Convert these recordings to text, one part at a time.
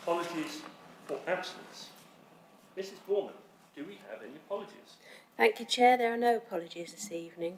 Apologies for absence. Mrs. Borman, do we have any apologies? Thank you, Chair. There are no apologies this evening.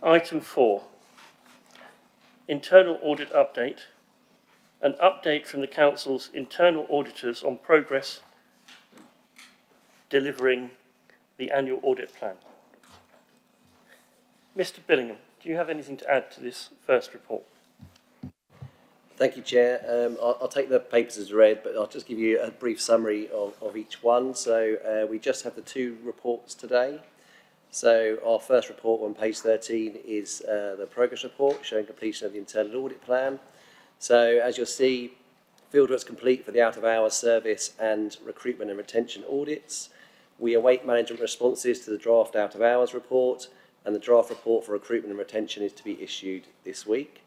Item 4, Internal Audit Update. An update from the Council's internal auditors on progress delivering the annual audit plan. Mr. Billingham, do you have anything to add to this first report? Thank you, Chair. I'll take the papers as read, but I'll just give you a brief summary of each one. So we just have the 2 reports today. So our first report on page 13 is the progress report showing completion of the internal audit plan. So as you'll see, fieldwork's complete for the out-of-hours service and recruitment and retention audits. We await management responses to the draft out-of-hours report, and the draft report for recruitment and retention is to be issued this week.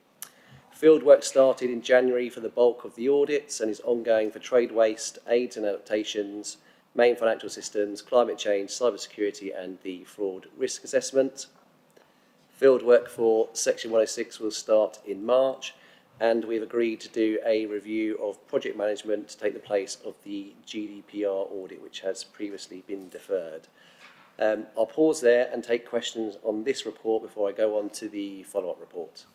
Fieldwork started in January for the bulk of the audits and is ongoing for trade waste, aids and adaptations, main financial systems, climate change, cybersecurity and the fraud risk assessment. Fieldwork for Section 106 will start in March, and we've agreed to do a review of project management to take the place of the GDPR audit, which has previously been deferred. I'll pause there and take questions on this report before I go on to the follow-up report.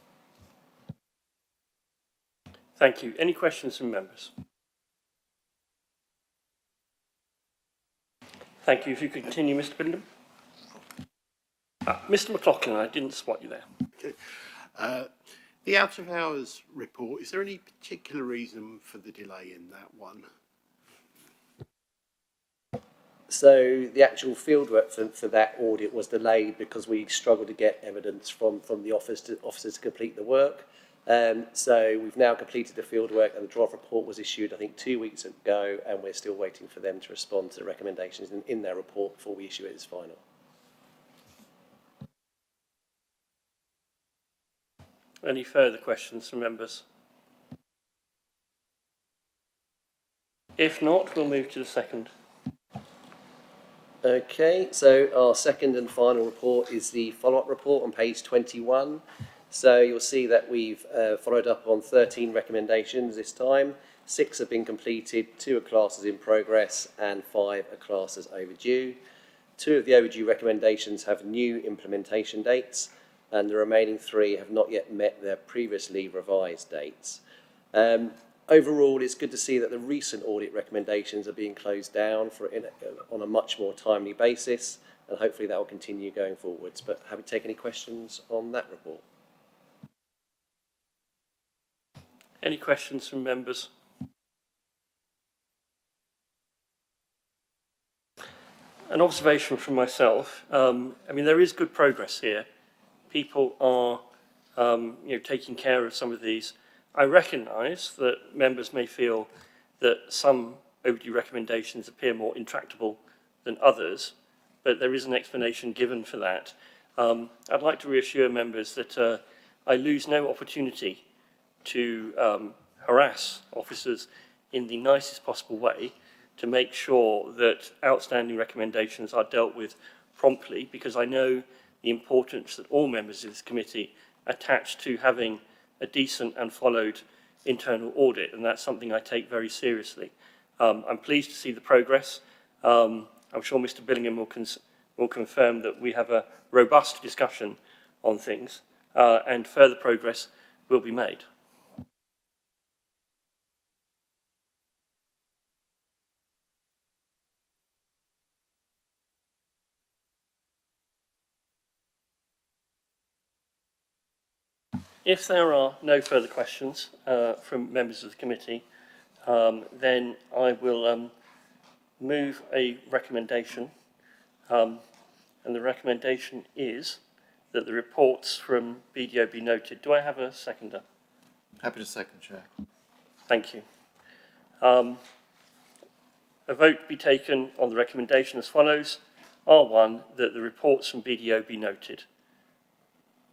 Thank you. Any questions from members? Thank you. If you could continue, Mr. Bindham. Mr. McLaughlin, I didn't spot you there. Okay. The out-of-hours report, is there any particular reason for the delay in that one? So the actual fieldwork for that audit was delayed because we struggled to get evidence from the officers to complete the work. So we've now completed the fieldwork, and the draft report was issued, I think, 2 weeks ago, and we're still waiting for them to respond to the recommendations in their report before we issue it as final. Any further questions from members? If not, we'll move to the second. Okay, so our second and final report is the follow-up report on page 21. So you'll see that we've followed up on 13 recommendations this time. 6 have been completed, 2 are classed as in progress, and 5 are classed as overdue. 2 of the overdue recommendations have new implementation dates, and the remaining 3 have not yet met their previously revised dates. Overall, it's good to see that the recent audit recommendations are being closed down on a much more timely basis, and hopefully that will continue going forwards. But have you taken any questions on that report? Any questions from members? An observation from myself. I mean, there is good progress here. People are, taking care of some of these. I recognise that members may feel that some overdue recommendations appear more intractable than others, but there is an explanation given for that. I'd like to reassure members that I lose no opportunity to harass officers in the nicest possible way to make sure that outstanding recommendations are dealt with promptly, because I know the importance that all members of this committee attach to having a decent and followed internal audit, and that's something I take very seriously. I'm pleased to see the progress. I'm sure Mr. Billingham will confirm that we have a robust discussion on things, and further progress will be made. If there are no further questions from members of the committee, then I will move a recommendation, and the recommendation is that the reports from BDO be noted. Do I have a seconder? Happy to second, Chair. Thank you. A vote be taken on the recommendation as follows. R1, that the reports from BDO be noted.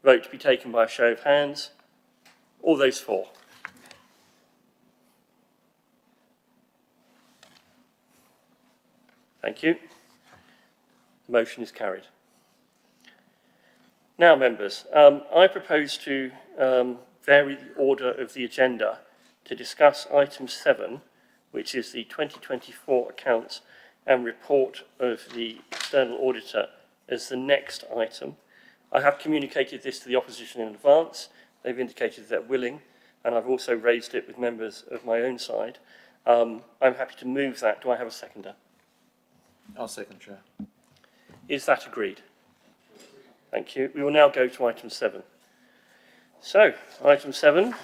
Vote to be taken by a show of hands. All those for. Thank you. The motion is carried. Now, members, I propose to vary the order of the agenda to discuss item 7, which is the 2024 accounts and report of the external auditor, as the next item. I have communicated this to the opposition in advance. They've indicated they're willing, and I've also raised it with members of my own side. I'm happy to move that. Do I have a seconder? I'll second, Chair. Is that agreed? Thank you. We will now go to item 7. So, item 7,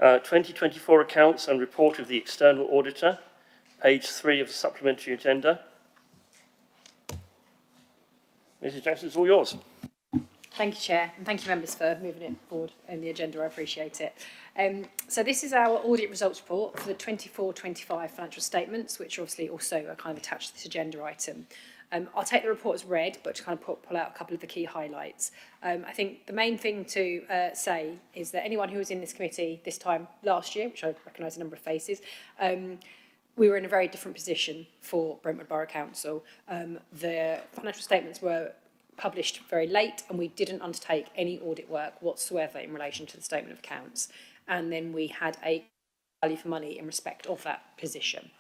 2024 accounts and report of the external auditor, page 3 of the supplementary agenda. Mrs. Jackson, it's all yours. Thank you, Chair, and thank you, members, for moving it forward in the agenda. I appreciate it. So this is our audit results report for the 24-25 financial statements, which are obviously also are kind of attached to this agenda item. I'll take the report as read, but to kind of pull out a couple of the key highlights. I think the main thing to say is that anyone who was in this committee this time last year, which I recognise a number of faces, we were in a very different position for Brentwood Borough Council. The financial statements were published very late, and we didn't undertake any audit work whatsoever in relation to the statement of accounts. And then we had a value for money in respect of that position.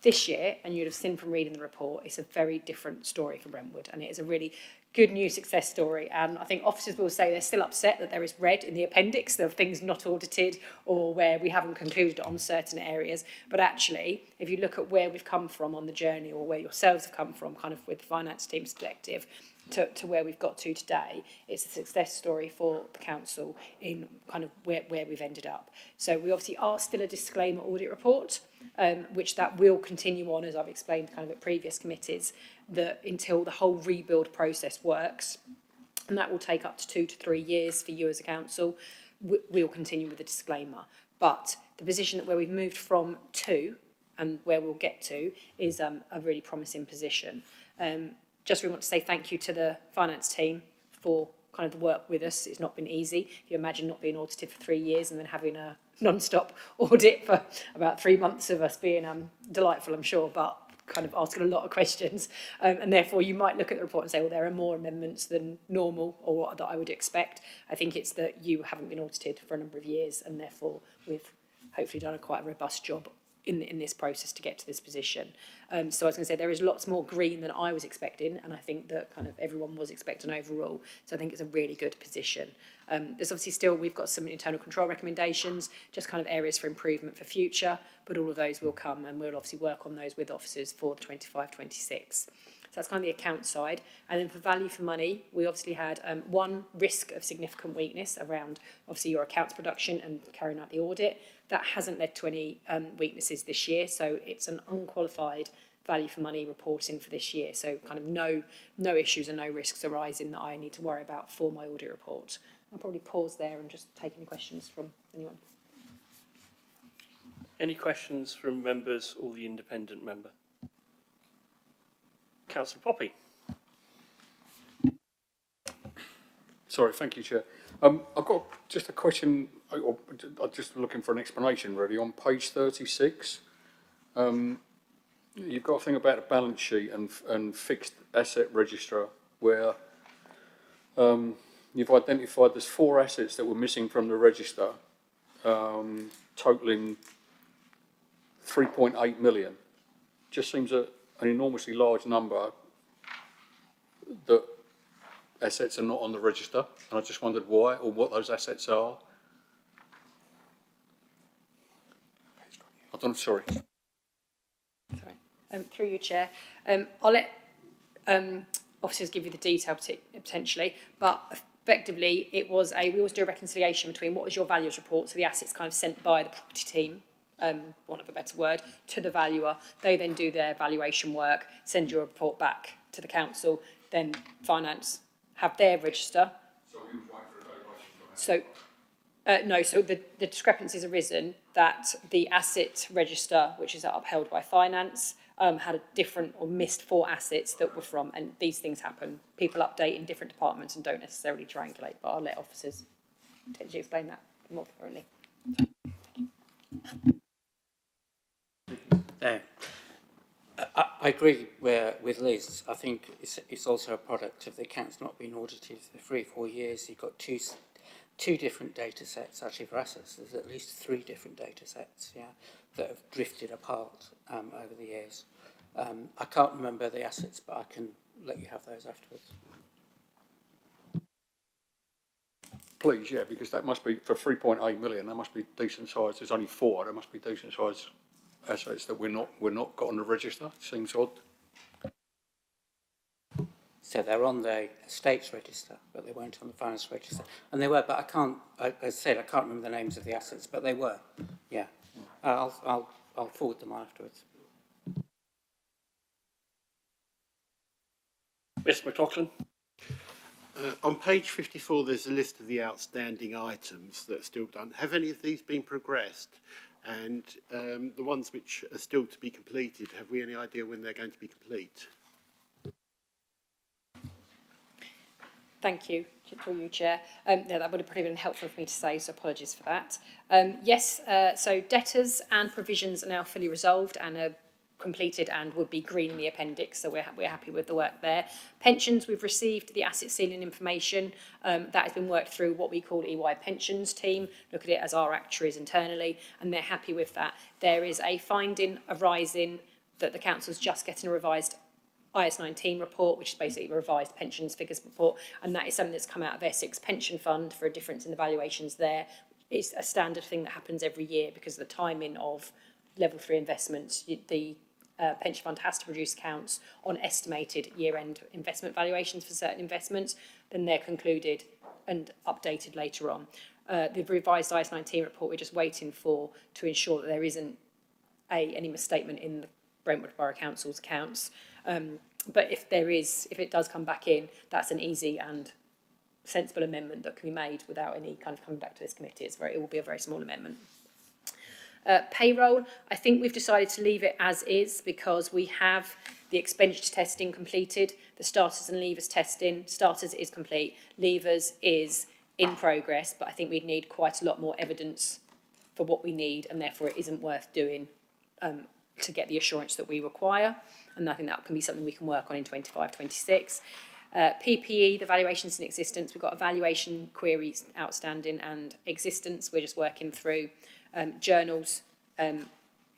This year, and you'd have seen from reading the report, it's a very different story for Brentwood, and it is a really good news success story. And I think officers will say they're still upset that there is red in the appendix of things not audited or where we haven't concluded on certain areas. But actually, if you look at where we've come from on the journey, or where yourselves have come from, kind of with the finance team's perspective, to where we've got to today, it's a success story for the council in kind of where we've ended up. So we obviously are still a disclaimer audit report, which that will continue on, as I've explained kind of at previous committees, that until the whole rebuild process works, and that will take up to 2 to 3 years for you as a council, we'll continue with the disclaimer. But the position that where we've moved from to, and where we'll get to, is a really promising position. Just really want to say thank you to the finance team for kind of the work with us. It's not been easy. If you imagine not being audited for 3 years and then having a non-stop audit for about 3 months of us being delightful, I'm sure, but kind of asking a lot of questions. And therefore you might look at the report and say, well, there are more amendments than normal or what that I would expect. I think it's that you haven't been audited for a number of years, and therefore we've hopefully done a quite robust job in this process to get to this position. So I was going to say there is lots more green than I was expecting, and I think that kind of everyone was expecting overall. So I think it's a really good position. There's obviously still, we've got some internal control recommendations, just kind of areas for improvement for future, but all of those will come, and we'll obviously work on those with officers for the 25-26. So that's kind of the account side. And then for value for money, we obviously had one risk of significant weakness around obviously your accounts production and carrying out the audit. That hasn't led to any weaknesses this year, so it's an unqualified value for money reporting for this year. So kind of no issues and no risks arising that I need to worry about for my audit report. I'll probably pause there and just take any questions from anyone. Any questions from members or the independent member? Councillor Poppy. Sorry, thank you, Chair. I've got just a question, or I'm just looking for an explanation really. On page 36, you've got a thing about a balance sheet and fixed asset register where you've identified there's 4 assets that were missing from the register, totalling 3.8 million. Just seems an enormously large number that assets are not on the register, and I just wondered why or what those assets are. I don't, sorry. Sorry. Through you, Chair. I'll let officers give you the detail potentially, but effectively we always do a reconciliation between what was your valuer's report, so the assets kind of sent by the property team, want of a better word, to the valuer. They then do their valuation work, send your report back to the council, then finance have their register. So we was waiting for a valuation. So, no, so the discrepancies arisen that the asset register, which is upheld by finance, had a different or missed 4 assets that were from, and these things happen. People update in different departments and don't necessarily triangulate, but I'll let officers potentially explain that more thoroughly. No. I agree with Liz. I think it's also a product of the accounts not being audited for 3 or 4 years. You've got two different data sets, actually for assets. There's at least 3 different data sets, yeah, that have drifted apart over the years. I can't remember the assets, but I can let you have those afterwards. Please, yeah, because that must be, for 3.8 million, that must be decent size. There's only 4, there must be decent size assets that we're not got on the register. Seems odd. So they're on the estates register, but they weren't on the finance register. And they were, but as I said, I can't remember the names of the assets, but they were, yeah. I'll forward them on afterwards. Mr McLaughlin. On page 54, there's a list of the outstanding items that are still done. Have any of these been progressed? And the ones which are still to be completed, have we any idea when they're going to be complete? Thank you, through you, Chair. Yeah, that would have probably been helpful for me to say, so apologies for that. Yes, so debtors and provisions are now fully resolved and are completed and would be green in the appendix, so we're happy with the work there. Pensions, we've received the asset ceiling information. That has been worked through what we call EY pensions team, look at it as our actuaries internally, and they're happy with that. There is a finding arising that the council's just getting a revised IS 19 report, which is basically a revised pensions figures report, and that is something that's come out of Essex Pension Fund for a difference in the valuations there. It's a standard thing that happens every year because of the timing of level 3 investments. The pension fund has to produce accounts on estimated year-end investment valuations for certain investments, then they're concluded and updated later on. The revised IS 19 report we're just waiting for to ensure that there isn't any misstatement in the Brentwood Borough Council's accounts. But if it does come back in, that's an easy and sensible amendment that can be made without any kind of coming back to this committee. It will be a very small amendment. Payroll, I think we've decided to leave it as is because we have the expenditure testing completed, the starters and levers testing. Starters is complete, levers is in progress, but I think we'd need quite a lot more evidence for what we need, and therefore it isn't worth doing to get the assurance that we require. And I think that can be something we can work on in 25-26. PPE, the valuations in existence, we've got evaluation queries outstanding and existence we're just working through. Journals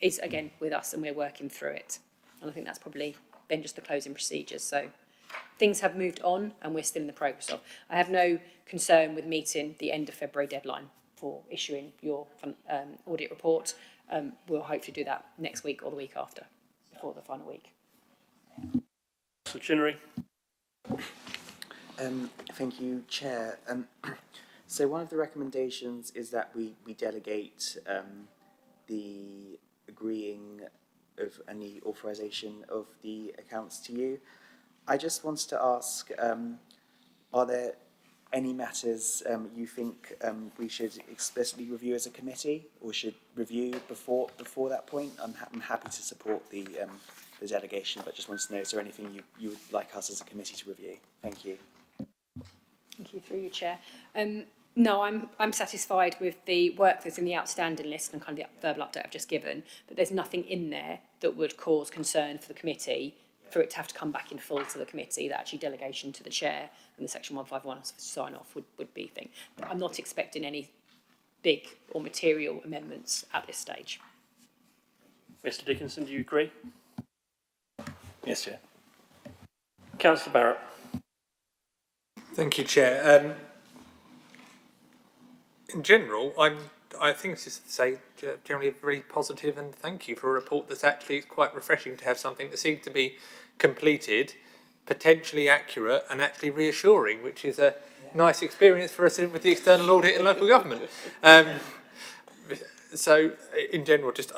is again with us and we're working through it. And I think that's probably then just the closing procedures. So things have moved on and we're still in the progress of. I have no concern with meeting the end of February deadline for issuing your audit report. We'll hopefully do that next week or the week after, before the final week. So Chinnery. Thank you, Chair. So one of the recommendations is that we delegate the agreeing of any authorisation of the accounts to you. I just wanted to ask, are there any matters you think we should explicitly review as a committee, or should review before that point? I'm happy to support the delegation, but just wanted to know, is there anything you would like us as a committee to review? Thank you. Thank you, through you, Chair. No, I'm satisfied with the work that's in the outstanding list and kind of the verbal update I've just given, but there's nothing in there that would cause concern for the committee, for it to have to come back in full to the committee, that actually delegation to the chair and the section 151 sign off would be thing. But I'm not expecting any big or material amendments at this stage. Mr Dickinson, do you agree? Yes, Chair. Councillor Barrett. Thank you, Chair. In general, I think it's just to say generally very positive, and thank you for a report that's actually quite refreshing to have something that seems to be completed, potentially accurate and actually reassuring, which is a nice experience for us with the external audit in local government. So in general, just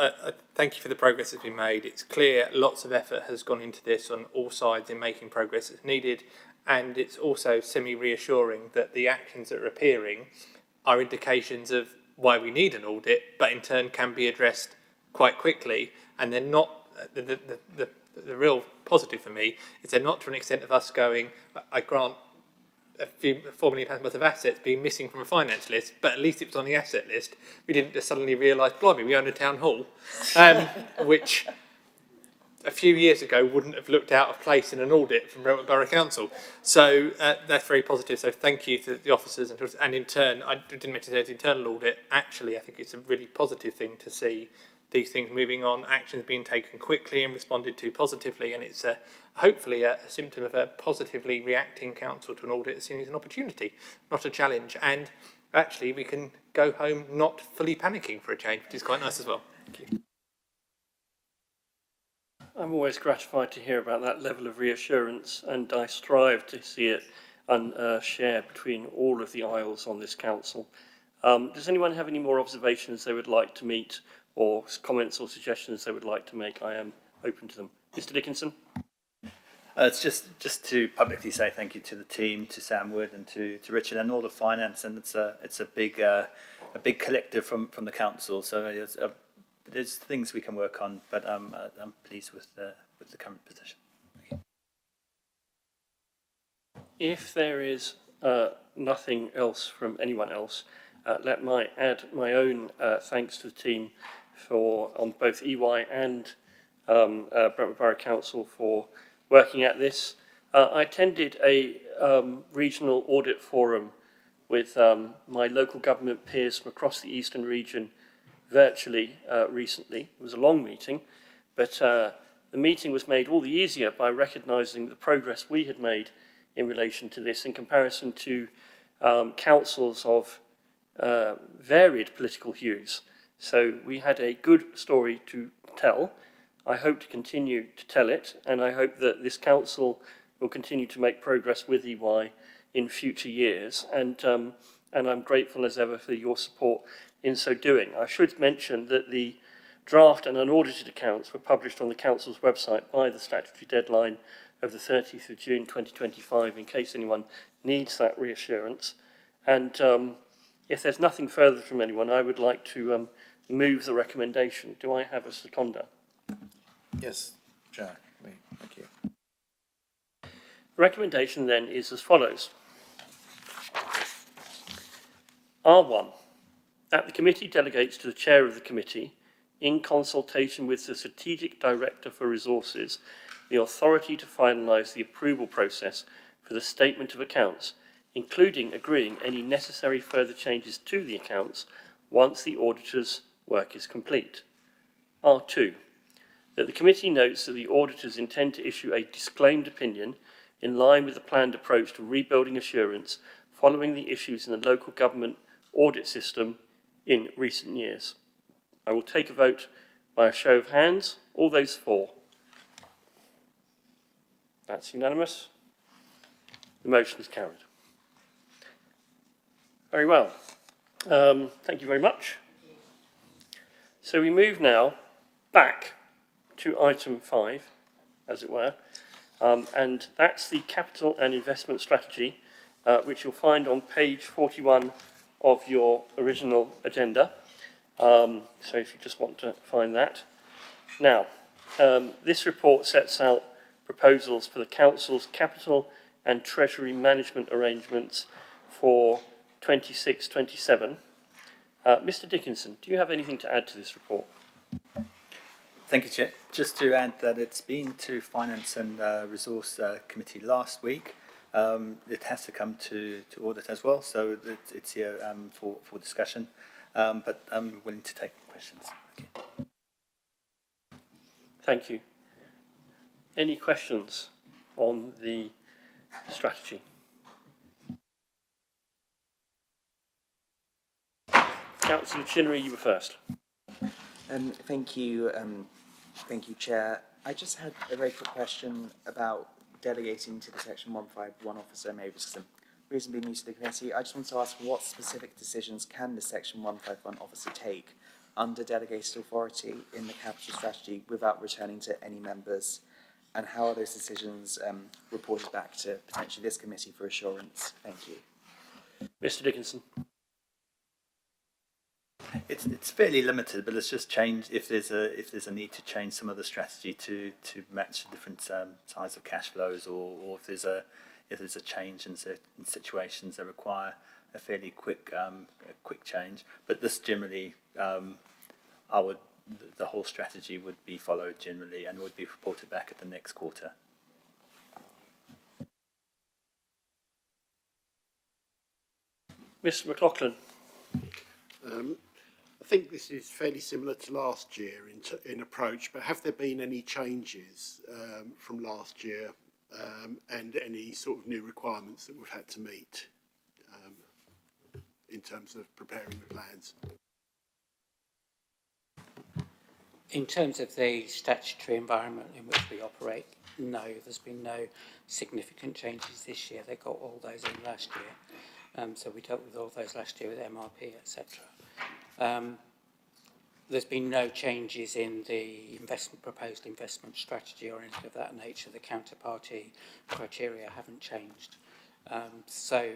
thank you for the progress that's been made. It's clear lots of effort has gone into this on all sides in making progress that's needed, and it's also semi-reassuring that the actions that are appearing are indications of why we need an audit, but in turn can be addressed quite quickly, and they're not, the real positive for me is they're not to an extent of us going, I grant a few £4 million worth of assets being missing from a finance list, but at least it was on the asset list. We didn't just suddenly realise, blimey, we own a town hall, which a few years ago wouldn't have looked out of place in an audit from Brentwood Borough Council. So that's very positive. So thank you to the officers, and in turn, I didn't mention the internal audit. Actually, I think it's a really positive thing to see these things moving on, actions being taken quickly and responded to positively, and it's hopefully a symptom of a positively reacting council to an audit seen as an opportunity, not a challenge. And actually, we can go home not fully panicking for a change, which is quite nice as well. Thank you. I'm always gratified to hear about that level of reassurance, and I strive to see it shared between all of the aisles on this council. Does anyone have any more observations they would like to meet, or comments or suggestions they would like to make? I am open to them. Mr Dickinson? It's just to publicly say thank you to the team, to Sam Wood and to Richard and all the finance, and it's a big collective from the council. So there's things we can work on, but I'm pleased with the current position. If there is nothing else from anyone else, let me add my own thanks to the team on both EY and Brentwood Borough Council for working at this. I attended a regional audit forum with my local government peers from across the Eastern region virtually recently. It was a long meeting, but the meeting was made all the easier by recognising the progress we had made in relation to this in comparison to councils of varied political hues. So we had a good story to tell. I hope to continue to tell it, and I hope that this council will continue to make progress with EY in future years, and I'm grateful as ever for your support in so doing. I should mention that the draft and unaudited accounts were published on the council's website by the statutory deadline of the 30th of June 2025, in case anyone needs that reassurance. And if there's nothing further from anyone, I would like to move the recommendation. Do I have a seconder? Yes, Chair. Thank you. The recommendation then is as follows. R1, that the committee delegates to the chair of the committee, in consultation with the Strategic Director for Resources, the authority to finalise the approval process for the statement of accounts, including agreeing any necessary further changes to the accounts once the auditor's work is complete. R2, that the committee notes that the auditors intend to issue a disclaimed opinion in line with the planned approach to rebuilding assurance following the issues in the local government audit system in recent years. I will take a vote by a show of hands. All those for? That's unanimous. The motion is carried. Very well. Thank you very much. So we move now back to item 5, as it were, and that's the capital and investment strategy which you'll find on page 41 of your original agenda. So if you just want to find that. Now, this report sets out proposals for the Council's capital and treasury management arrangements for 26-27. Mr Dickinson, do you have anything to add to this report? Thank you, Chair. Just to add that it's been to Finance and Resource Committee last week. It has to come to Audit as well, so it's here for discussion. But I'm willing to take questions. Okay. Thank you. Any questions on the strategy? Councillor Chinnery, you were first. Thank you, Chair. I just had a very quick question about delegating to the Section 151 officer, maybe because I'm reasonably new to the committee. I just want to ask, what specific decisions can the Section 151 officer take under delegated authority in the capital strategy without returning to any members? And how are those decisions reported back to potentially this committee for assurance? Thank you. Mr Dickinson. It's fairly limited, but it's just changed if there's a need to change some of the strategy to match the different size of cash flows, or if there's a change in certain situations that require a fairly quick change. But this generally, the whole strategy would be followed generally and would be reported back at the next quarter. Mr McLaughlin. I think this is fairly similar to last year in approach, but have there been any changes from last year and any sort of new requirements that we've had to meet in terms of preparing the plans? In terms of the statutory environment in which we operate, no, there's been no significant changes this year. They got all those in last year. So we dealt with all those last year with MRP, etc. There's been no changes in the proposed investment strategy or anything of that nature. The counterparty criteria haven't changed. So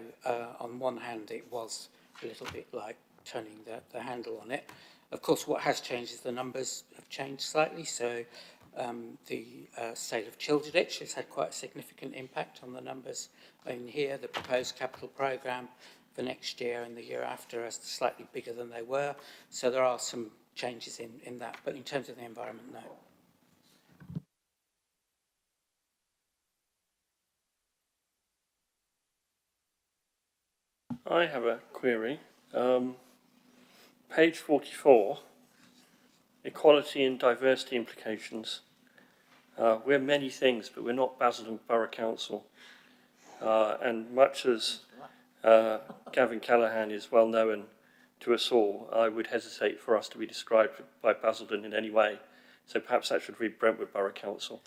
on one hand, it was a little bit like turning the handle on it. Of course, what has changed is the numbers have changed slightly. So the sale of Childerditch has had quite a significant impact on the numbers in here. The proposed capital programme for next year and the year after are slightly bigger than they were. So there are some changes in that. But in terms of the environment, no. I have a query. Page 44, equality and diversity implications. We're many things, but we're not Basildon Borough Council. And much as Gavin Callaghan is well known to us all, I would hesitate for us to be described by Basildon in any way. So perhaps that should read Brentwood Borough Council.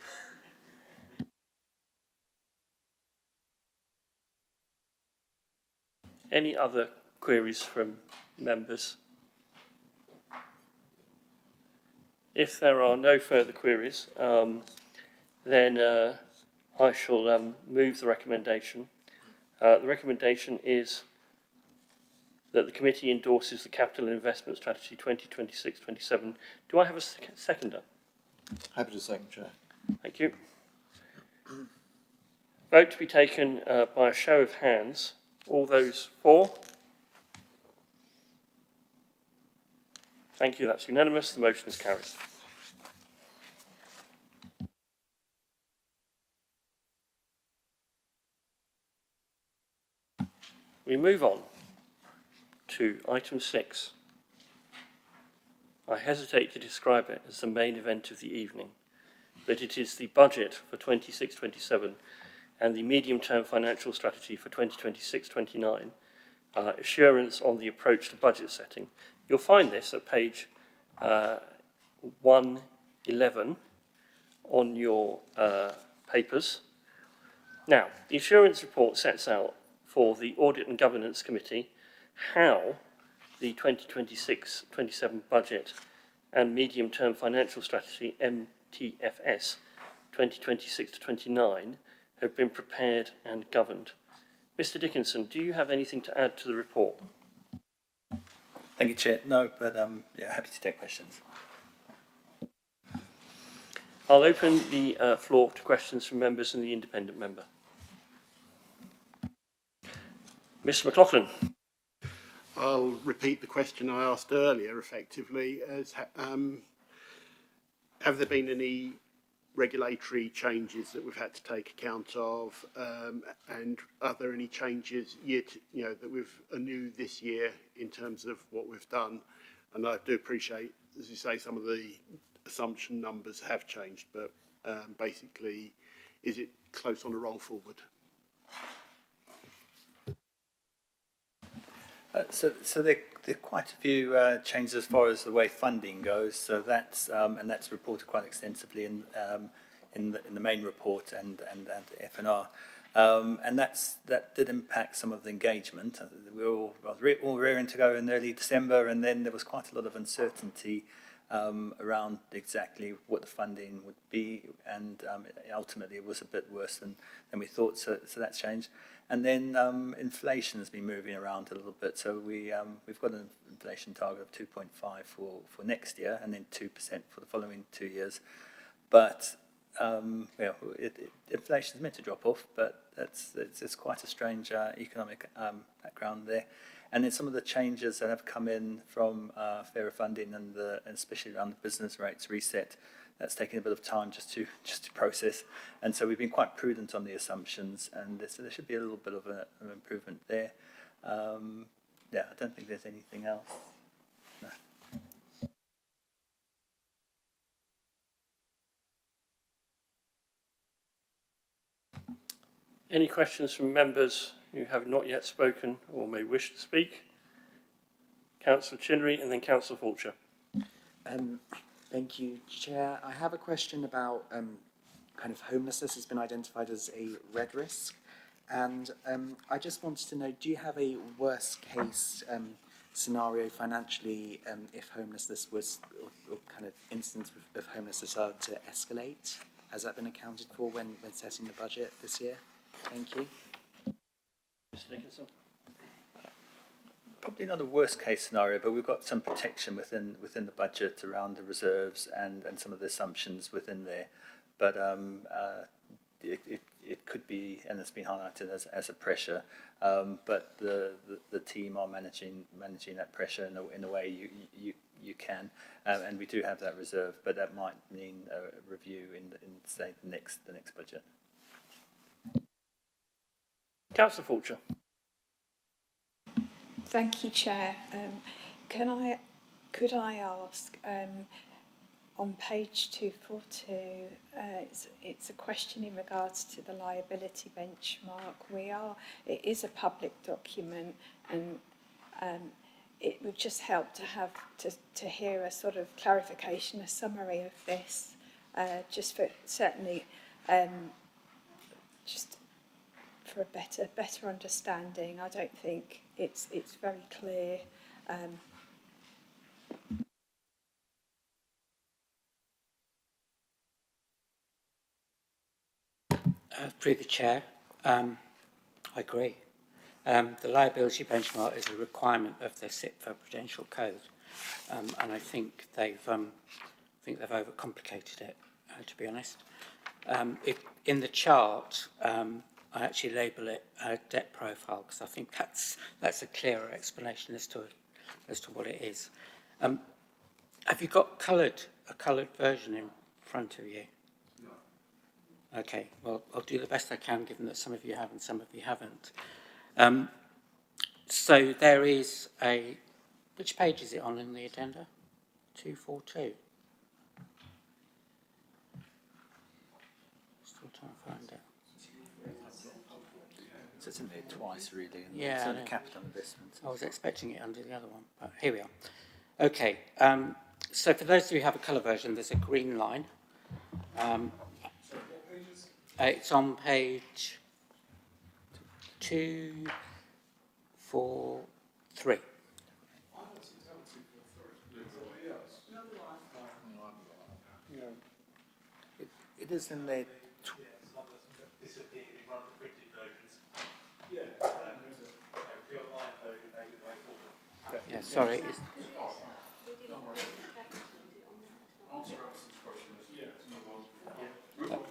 Any other queries from members? If there are no further queries, then I shall move the recommendation. The recommendation is that the committee endorses the Capital and Investment Strategy 2026-27. Do I have a seconder? Happy to second, Chair. Thank you. Vote to be taken by a show of hands. All those for? Thank you, that's unanimous. The motion is carried. We move on to item 6. I hesitate to describe it as the main event of the evening, but it is the budget for 26-27 and the medium-term financial strategy for 2026-29, assurance on the approach to budget setting. You'll find this at page 111 on your papers. Now, the assurance report sets out for the Audit and Governance Committee how the 2026-27 budget and medium-term financial strategy, MTFS, 2026-29, have been prepared and governed. Mr Dickinson, do you have anything to add to the report? Thank you, Chair. No, but yeah, happy to take questions. I'll open the floor to questions from members and the independent member. Mr McLaughlin. I'll repeat the question I asked earlier, effectively, as have there been any regulatory changes that we've had to take account of, and are there any changes yet, that we've anew this year in terms of what we've done? And I do appreciate, as you say, some of the assumption numbers have changed, but basically, is it close on a roll forward? So there are quite a few changes as far as the way funding goes. So that's and that's reported quite extensively in the main report and F&R. And that did impact some of the engagement. We were all rearing to go in early December, and then there was quite a lot of uncertainty around exactly what the funding would be, and ultimately it was a bit worse than we thought. So that's changed. And then inflation has been moving around a little bit. So we've got an inflation target of 2.5 for next year, and then 2% for the following 2 years. But inflation is meant to drop off, but it's quite a strange economic background there. And then some of the changes that have come in from fairer funding and especially around the business rates reset, that's taken a bit of time just to process. And so we've been quite prudent on the assumptions, and so there should be a little bit of an improvement there. Yeah, I don't think there's anything else. No. Any questions from members who have not yet spoken or may wish to speak? Councillor Chinnery and then Councillor Fulcher. Thank you, Chair. I have a question about kind of homelessness has been identified as a red risk. And I just wanted to know, do you have a worst case scenario financially if homelessness was, or kind of instance of homelessness are to escalate? Has that been accounted for when setting the budget this year? Thank you. Mr Dickinson. Probably not a worst case scenario, but we've got some protection within the budget around the reserves and some of the assumptions within there. But it could be, and it's been highlighted as a pressure. But the team are managing that pressure in a way you can, and we do have that reserve. But that might mean a review in say the next budget. Councillor Fulcher. Thank you, Chair. Could I ask, on page 242, it's a question in regards to the liability benchmark. It is a public document, and it would just help to have to hear a sort of clarification, a summary of this, just for certainly just for a better understanding. I don't think it's very clear. Through the Chair, I agree. The liability benchmark is a requirement of the SIPFA Prudential Code, and I think they've overcomplicated it, to be honest. If in the chart, I actually label it a debt profile because I think that's a clearer explanation as to what it is. Have you got a coloured version in front of you? No. Okay, well, I'll do the best I can given that some of you have and some of you haven't. So there is which page is it on in the addenda? 242. Still trying to find it. So it's in there twice, really. And yeah, it's under capital investment. I was expecting it under the other one, but here we are. Okay, so for those of you who have a colour version, there's a green line. It's on page 243. It is in there. Disappeared in one of the printed versions. Yeah. Yeah, sorry. It's,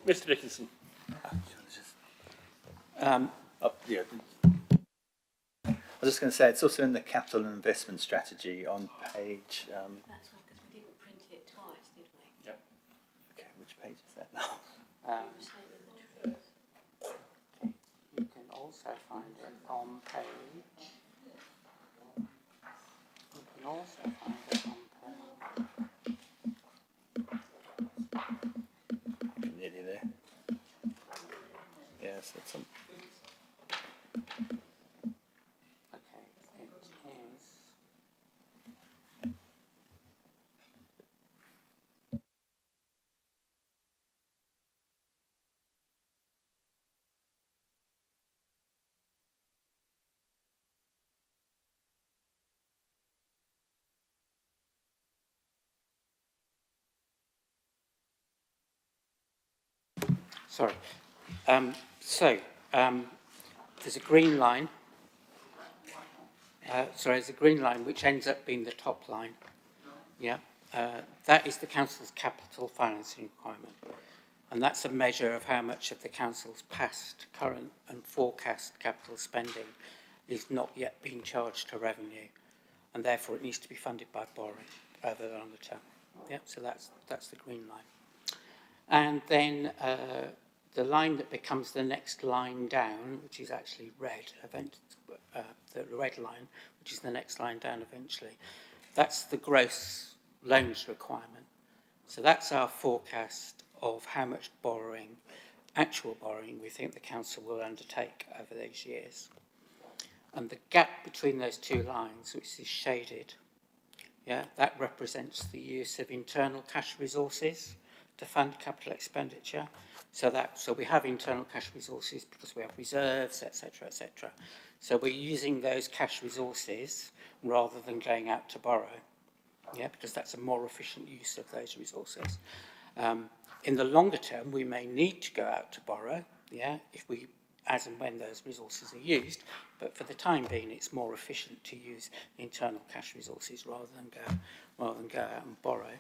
Mr Dickinson. Yeah. I was just going to say, it's also in the capital and investment strategy on page. That's right, because we didn't print it twice, did we? Yep. Okay, which page is that now? Statement of truth. you can also find it on page. You can also find it on page. Nearly there. Yes, it's on. Okay, it is. Sorry. There's a green line. There's a green line which ends up being the top line. Yeah. That is the council's capital financing requirement. And that's a measure of how much of the council's past, current and forecast capital spending is not yet being charged to revenue. And therefore it needs to be funded by borrowing over the longer term. Yeah, so that's the green line. And then the line that becomes the next line down, which is actually red, the red line, which is the next line down eventually, that's the gross loans requirement. So that's our forecast of how much borrowing, actual borrowing, we think the council will undertake over those years. And the gap between those two lines, which is shaded, yeah, that represents the use of internal cash resources to fund capital expenditure. So we have internal cash resources because we have reserves, etc., etc. So we're using those cash resources rather than going out to borrow, yeah, because that's a more efficient use of those resources. In the longer term, we may need to go out to borrow, yeah, as and when those resources are used, but for the time being, it's more efficient to use internal cash resources rather than go out and borrow.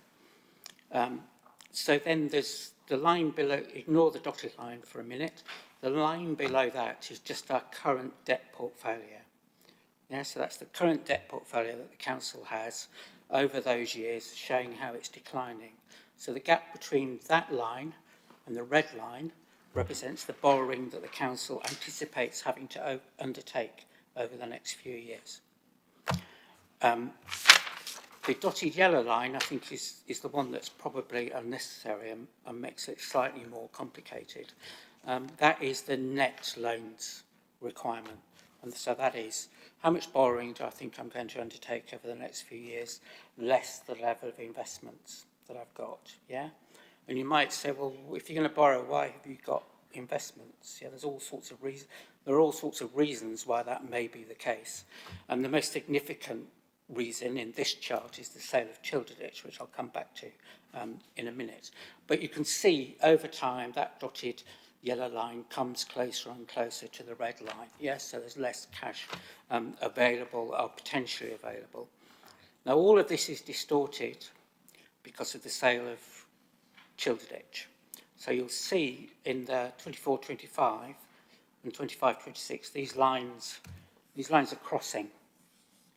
So then there's the line below, ignore the dotted line for a minute. The line below that is just our current debt portfolio. Yeah, so that's the current debt portfolio that the council has over those years, showing how it's declining. So the gap between that line and the red line represents the borrowing that the council anticipates having to undertake over the next few years. The dotted yellow line, I think, is the one that's probably unnecessary and makes it slightly more complicated. That is the net loans requirement. And so that is, how much borrowing do I think I'm going to undertake over the next few years, less the level of investments that I've got, yeah? And you might say, well, if you're going to borrow, why have you got investments? Yeah, there are all sorts of reasons why that may be the case. And the most significant reason in this chart is the sale of Childerditch, which I'll come back to in a minute. But you can see over time that dotted yellow line comes closer and closer to the red line. Yes, so there's less cash available or potentially available. Now, all of this is distorted because of the sale of Childerditch. So you'll see in the 24-25 and 25-26, these lines are crossing,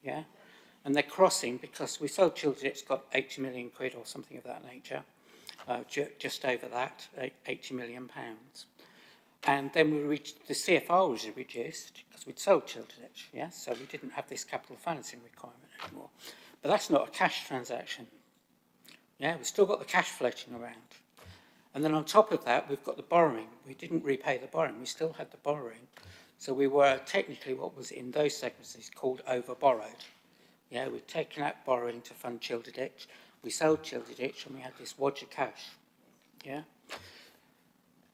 yeah? And they're crossing because we sold Childerditch, got 80 million quid or something of that nature, just over that, 80 million pounds. And then the CFR was reduced because we'd sold Childerditch, yeah? So we didn't have this capital financing requirement anymore. But that's not a cash transaction. Yeah, we've still got the cash floating around. And then on top of that, we've got the borrowing. We didn't repay the borrowing, we still had the borrowing. So we were technically what was in those segments is called over-borrowed. Yeah, we'd taken out borrowing to fund Childerditch. We sold Childerditch and we had this wodge of cash. Yeah.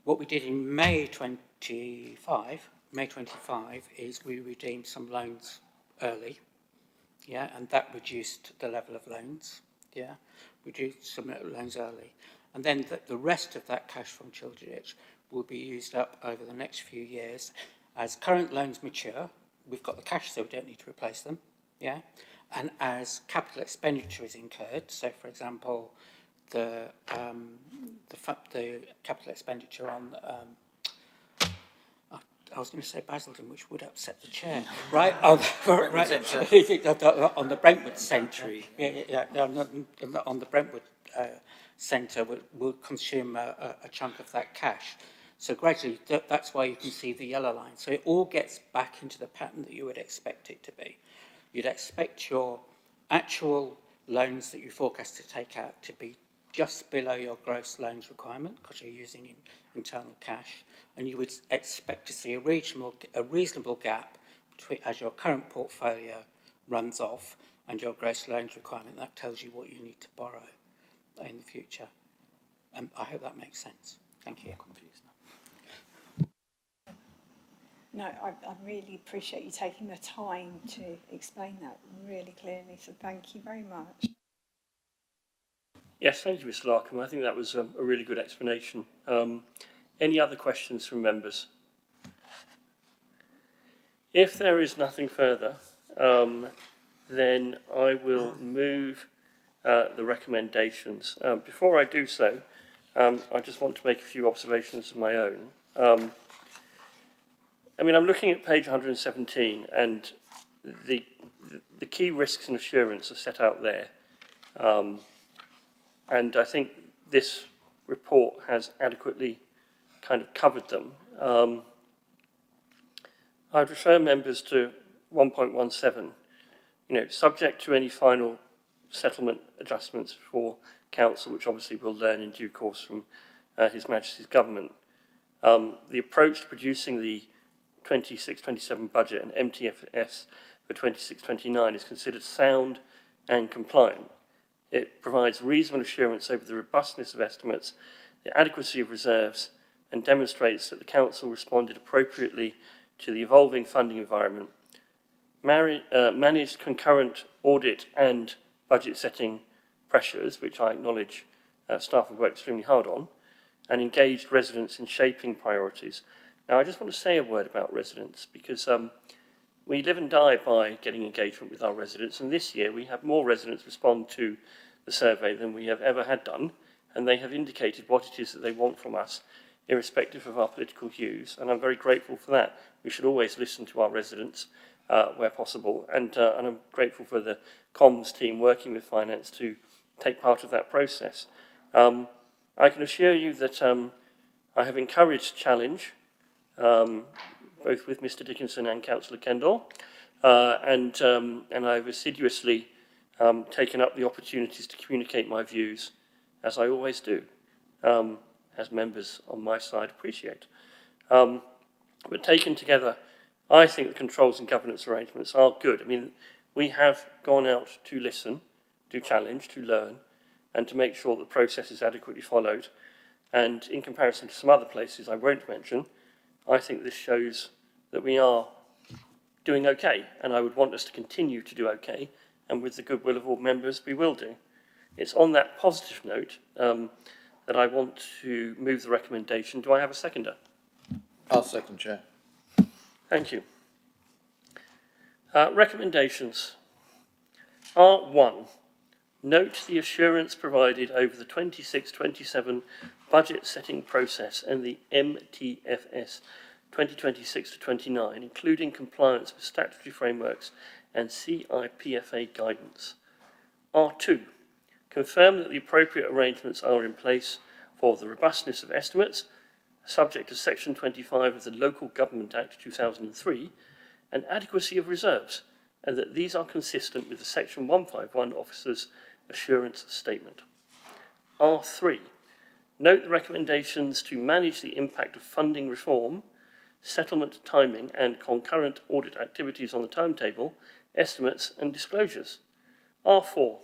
What we did in May 25 is we redeemed some loans early. Yeah, and that reduced the level of loans. Yeah, reduced some loans early. And then the rest of that cash from Childerditch will be used up over the next few years. As current loans mature, we've got the cash so we don't need to replace them. Yeah, and as capital expenditure is incurred, so for example, the capital expenditure on I was going to say Basildon, which would upset the chair, right? On the Brentwood Centre, on the Brentwood Centre will consume a chunk of that cash. So gradually, that's why you can see the yellow line. So it all gets back into the pattern that you would expect it to be. You'd expect your actual loans that you forecast to take out to be just below your gross loans requirement because you're using internal cash, and you would expect to see a reasonable gap between, as your current portfolio runs off and your gross loans requirement. That tells you what you need to borrow in the future. I hope that makes sense. Thank you. No, I really appreciate you taking the time to explain that really clearly, so thank you very much. Yes, thank you, Mr. Larkham. I think that was a really good explanation. Any other questions from members? If there is nothing further, then I will move the recommendations. Before I do so, I just want to make a few observations of my own. I mean, I'm looking at page 117, and the key risks and assurance are set out there. And I think this report has adequately kind of covered them. I'd refer members to 1.17, subject to any final settlement adjustments for Council, which obviously we'll learn in due course from His Majesty's Government. The approach to producing the 26-27 budget and MTFS for 26-29 is considered sound and compliant. It provides reasonable assurance over the robustness of estimates, the adequacy of reserves, and demonstrates that the Council responded appropriately to the evolving funding environment, managed concurrent audit and budget setting pressures, which I acknowledge staff have worked extremely hard on, and engaged residents in shaping priorities. Now, I just want to say a word about residents, because we live and die by getting engagement with our residents, and this year we have more residents respond to the survey than we have ever had done, and they have indicated what it is that they want from us, irrespective of our political views, and I'm very grateful for that. We should always listen to our residents where possible, and I'm grateful for the comms team working with finance to take part of that process. I can assure you that I have encouraged challenge, both with Mr. Dickinson and Councillor Kendall, and I've assiduously taken up the opportunities to communicate my views, as I always do, as members on my side appreciate. But taken together, I think the controls and governance arrangements are good. I mean, we have gone out to listen, to challenge, to learn, and to make sure that the process is adequately followed. And in comparison to some other places I won't mention, I think this shows that we are doing okay, and I would want us to continue to do okay, and with the goodwill of all members, we will do. It's on that positive note that I want to move the recommendation. Do I have a seconder? I'll second, Chair. Thank you. Recommendations are 1. Note the assurance provided over the 26-27 budget setting process and the MTFS 2026-29, including compliance with statutory frameworks and CIPFA guidance. R2. Confirm that the appropriate arrangements are in place for the robustness of estimates, subject to Section 25 of the Local Government Act 2003, and adequacy of reserves, and that these are consistent with the Section 151 Officer's Assurance Statement. R3. Note the recommendations to manage the impact of funding reform, settlement timing, and concurrent audit activities on the timetable, estimates, and disclosures. R4.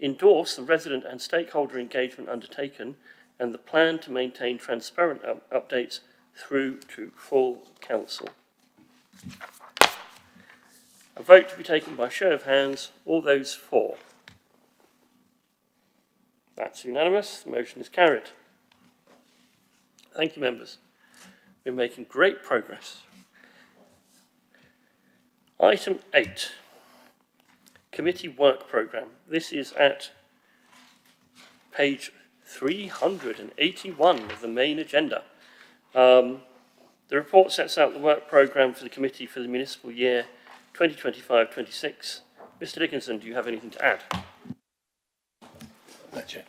Endorse the resident and stakeholder engagement undertaken and the plan to maintain transparent updates through to full council. A vote to be taken by show of hands. All those for? That's unanimous. The motion is carried. Thank you, members. We're making great progress. Item 8. committee work programme. This is at page 381 of the main agenda. The report sets out the work programme for the committee for the municipal year 2025-26. Mr Dickinson, do you have anything to add? No, Chair.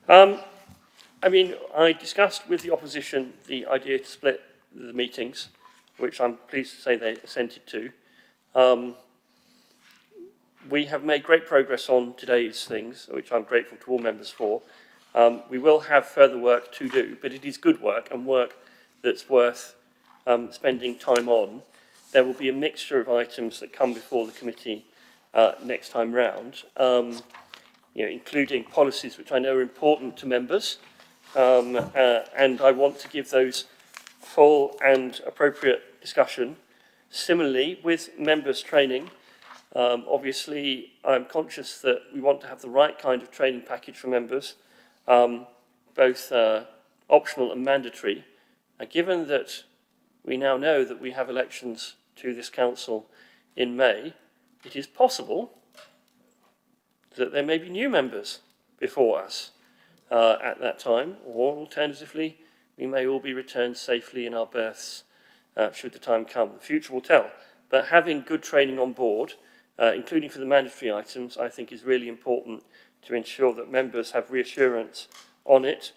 I mean, I discussed with the opposition the idea to split the meetings, which I'm pleased to say they assented to. We have made great progress on today's things, which I'm grateful to all members for. We will have further work to do, but it is good work and work that's worth spending time on. There will be a mixture of items that come before the committee next time round, including policies which I know are important to members, and I want to give those full and appropriate discussion. Similarly, with members' training, obviously I'm conscious that we want to have the right kind of training package for members, both optional and mandatory. And given that we now know that we have elections to this council in May, it is possible that there may be new members before us at that time, or alternatively, we may all be returned safely in our berths should the time come. The future will tell. But having good training on board, including for the mandatory items, I think is really important to ensure that members have reassurance on it.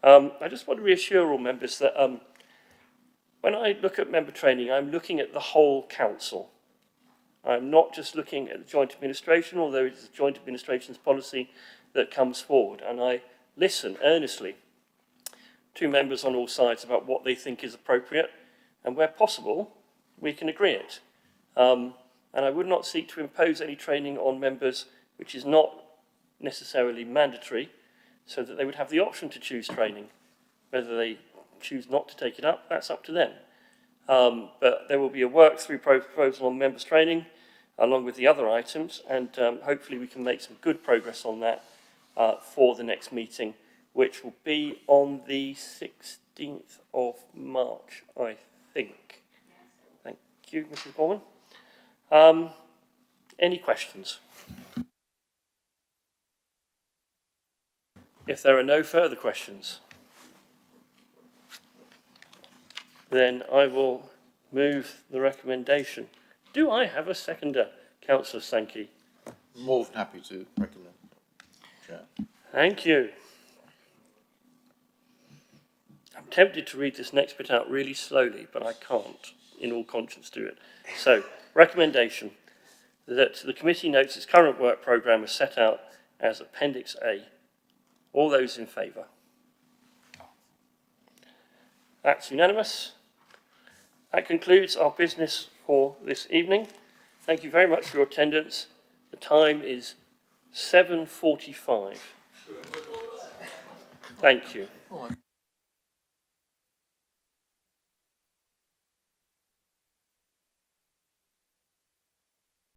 I just want to reassure all members that when I look at member training, I'm looking at the whole council. I'm not just looking at the joint administration, although it is the joint administration's policy that comes forward. And I listen earnestly to members on all sides about what they think is appropriate, and where possible, we can agree it. And I would not seek to impose any training on members which is not necessarily mandatory, so that they would have the option to choose training. Whether they choose not to take it up, that's up to them. But there will be a work-through proposal on members' training, along with the other items, and hopefully we can make some good progress on that for the next meeting, which will be on the 16th of March, I think. Thank you, Mrs. Gorman. Any questions? If there are no further questions, then I will move the recommendation. Do I have a seconder, Councillor Sankey? More than happy to recommend, Chair. Thank you. I'm tempted to read this next bit out really slowly, but I can't, in all conscience, do it. So, recommendation that the committee notes its current work programme is set out as Appendix A. All those in favour? That's unanimous. That concludes our business for this evening. Thank you very much for your attendance. The time is 7:45. Thank you.